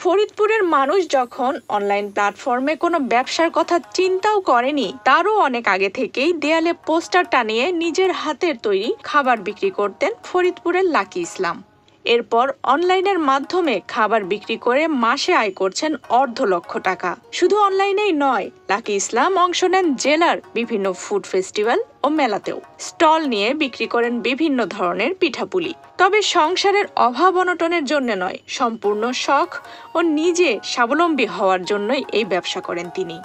ফরিদপুরের মানুষ যখন অনলাইন প্ল্যাটফর্মে কোনো ব্যবসার কথা চিন্তাও করেনি, তারও অনেক আগে থেকেই দেয়ালে পোস্টার টানিয়ে নিজের হাতের তৈরি খাবার বিক্রি করতেন ফরিদপুরের লাকি ইসলাম। এরপর অনলাইনের মাধ্যমে খাবার বিক্রি করে মাসে আয় করছেন অর্ধ লক্ষ টাকা। শুধু অনলাইনেই নয়, লাকি ইসলাম অংশ নেন জেলার বিভিন্ন ফুড ফেস্টিভ্যাল ও মেলাতেও। স্টল নিয়ে বিক্রি করেন বিভিন্ন ধরনের পিঠাপুলি। তবে সংসারের অভাব অনটনের জন্য নয়, সম্পূর্ণ শখ ও নিজে স্বাবলম্বী হওয়ার জন্যই এই ব্যবসা করেন তিনি।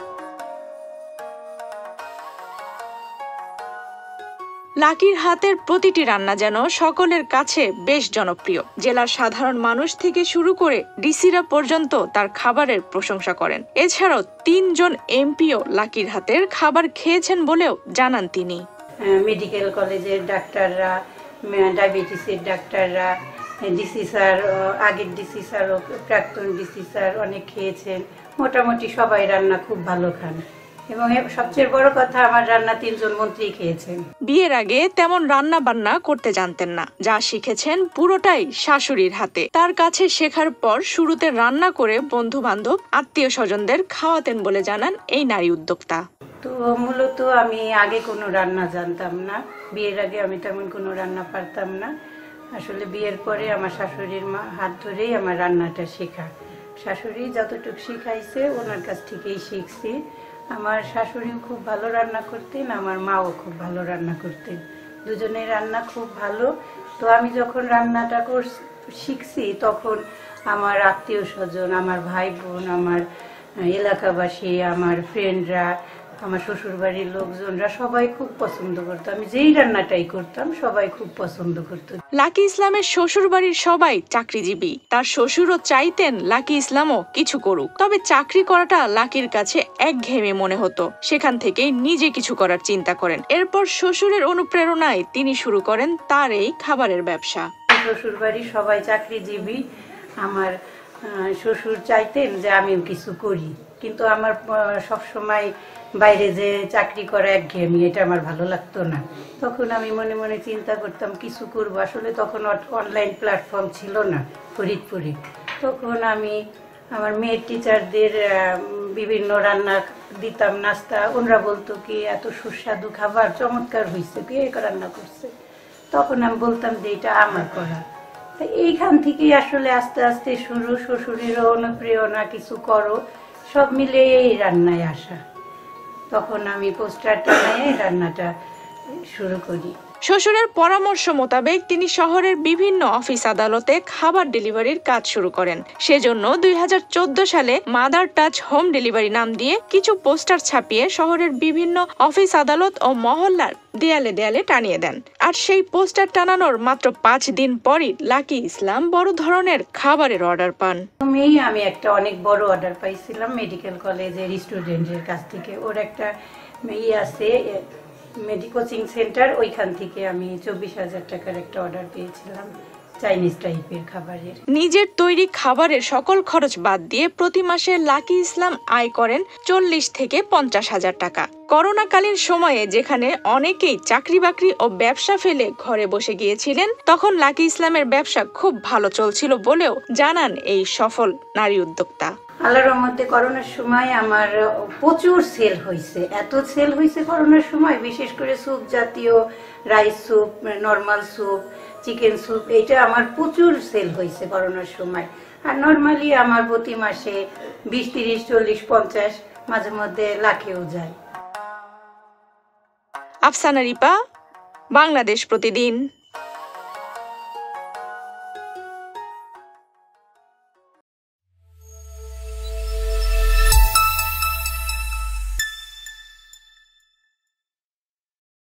লাকির হাতের প্রতিটি রান্না যেন সকলের কাছে বেশ জনপ্রিয়। জেলার সাধারণ মানুষ থেকে শুরু করে ডিসিরা পর্যন্ত তার খাবারের প্রশংসা করেন। এছাড়াও 3 জন এমপিও লাকির হাতের খাবার খেয়েছেন বলেও জানান তিনি। মেডিকেল কলেজের ডাক্তাররা, ডায়াবেটিসের ডাক্তাররা, ডিসি স্যার, আগের ডিসি স্যার ও প্রাক্তন ডিসি স্যার অনেক খেয়েছেন। মোটামুটি সবাই রান্না খুব ভালো খান এবং সবচেয়ে বড় কথা, আমার রান্না 3 জন মন্ত্রী খেয়েছেন। বিয়ের আগে তেমন রান্না বান্না করতে জানতেন না, যা শিখেছেন পুরোটাই শাশুড়ির হাতে। তার কাছে শেখার পর শুরুতে রান্না করে বন্ধু বান্ধব, আত্মীয় স্বজনদের খাওয়াতেন বলে জানান এই নারী উদ্যোক্তা। তো মূলত আমি আগে কোনো রান্না জানতাম না। বিয়ের আগে আমি তেমন কোনো রান্না পারতাম না। আসলে বিয়ের পরে আমার শাশুড়ির হাত ধরেই আমার রান্নাটা শেখা। শাশুড়ি যতটুকু শিখাইছে ওনার কাছ থেকেই শিখছি। আমার শাশুড়িও খুব ভালো রান্না করতেন, আমার মাও খুব ভালো রান্না করতেন। দুজনের রান্না খুব ভালো। তো আমি যখন রান্নাটা শিখছি তখন আমার আত্মীয় স্বজন, আমার ভাই বোন, আমার এলাকাবাসী, আমার ফ্রেন্ডরা, আমার শ্বশুরবাড়ির লোকজনরা সবাই খুব পছন্দ করতো। আমি যেই রান্নাটাই করতাম সবাই খুব পছন্দ করতো। লাকি ইসলামের শ্বশুরবাড়ির সবাই চাকরিজীবী। তার শ্বশুরও চাইতেন লাকি ইসলামও কিছু করুক, তবে চাকরি করাটা লাকির কাছে একঘেয়েমি মনে হতো। সেখান থেকেই নিজে কিছু করার চিন্তা করেন। এরপর শ্বশুরের অনুপ্রেরণায় তিনি শুরু করেন তার এই খাবারের ব্যবসা। শ্বশুরবাড়ির সবাই চাকরিজীবী। আমার শ্বশুর চাইতেন যে আমিও কিছু করি, কিন্তু আমার সবসময় বাইরে যে চাকরি করা একঘেয়েমি, এটা আমার ভালো লাগতো না। তখন আমি মনে মনে চিন্তা করতাম কিছু করবো। আসলে তখন অনলাইন প্ল্যাটফর্ম ছিল না ফরিদপুরে। তখন আমি আমার মেয়ের টিচারদের বিভিন্ন রান্না দিতাম, নাস্তা। ওনারা বলতো কি এত সুস্বাদু খাবার, চমৎকার হয়েছে, কে রান্না করছে। তখন আমি বলতাম যে এটা আমার করা। এইখান থেকেই আসলে আস্তে আস্তে শুরু। শ্বশুরেরও অনুপ্রেরণা, কিছু করো, সব মিলে এই রান্নায় আসা। তখন আমি পোস্টার টানিয়ে রান্নাটা শুরু করি। শ্বশুরের পরামর্শ মোতাবেক তিনি শহরের বিভিন্ন অফিস আদালতে খাবার ডেলিভারির কাজ শুরু করেন। সেজন্য 2014 সালে মাদার টাচ হোম ডেলিভারি নাম দিয়ে কিছু পোস্টার ছাপিয়ে শহরের বিভিন্ন অফিস আদালত ও মহল্লার দেয়ালে দেয়ালে টানিয়ে দেন। আর সেই পোস্টার টানানোর মাত্র 5 দিন পরই লাকি ইসলাম বড় ধরনের খাবারের অর্ডার পান। আমি একটা অনেক বড় অর্ডার পাইছিলাম মেডিকেল কলেজের স্টুডেন্টের কাছ থেকে। ওর একটা আছে কোচিং সেন্টার, ওইখান থেকে আমি 24,000 টাকার একটা অর্ডার পেয়েছিলাম চাইনিজ টাইপের খাবারের। নিজের তৈরি খাবারের সকল খরচ বাদ দিয়ে প্রতি মাসে লাকি ইসলাম আয় করেন 40 থেকে 50,000 টাকা। করোনাকালীন সময়ে যেখানে অনেকেই চাকরি বাকরি ও ব্যবসা ফেলে ঘরে বসে গিয়েছিলেন, তখন লাকি ইসলামের ব্যবসা খুব ভালো চলছিল বলেও জানান এই সফল নারী উদ্যোক্তা। আল্লাহর রহমতে করোনার সময় আমার প্রচুর সেল হয়েছে। এত সেল হয়েছে করোনার সময়, বিশেষ করে স্যুপ জাতীয়, rice soup, normal soup, chicken soup, এটা আমার প্রচুর সেল হয়েছে করোনার সময়। আর নর্মালি আমার প্রতি মাসে 20, 30, 40, 50, মাঝে মধ্যে লাখেও যায়। আফসানা রিপা, বাংলাদেশ প্রতিদিন।